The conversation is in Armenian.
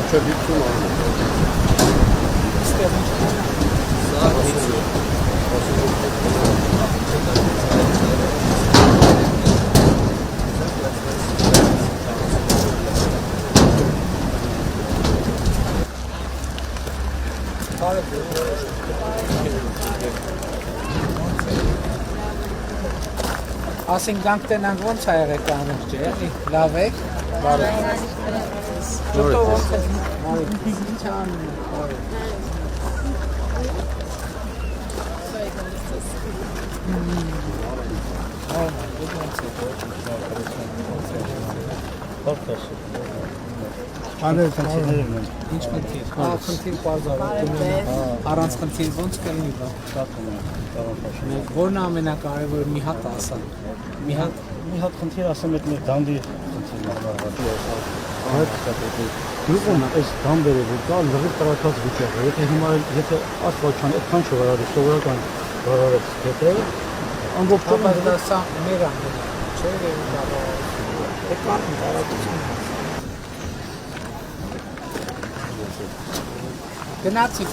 Չէ, 50 արում։ Ասենք գանք տենանք ոնց է եղեք անում ջի, լավ եք, բարը։ Շուտով ոնց է, ինչ անում եք, բարը։ Անել խնդիրներն են։ Ինչ խնդիր։ Խնդիր պարզավ, առանց խնդիր ոնց կլինի բա։ Որն է ամենակարևորը մի հատ ասա։ Մի հատ խնդիր ասեմ, այդ մեր դանդի խնդիրն է։ Գյուղում այս դամբերը որ կա, լրիվ տրակած վիճակ է։ Եթե աստված չան այդքան չվարարի, սովորական վարարեց հետը, ամբողջովին դա սա մեր ամենը, չէ՞ այդ մարդը տարածություն։ Գնացի։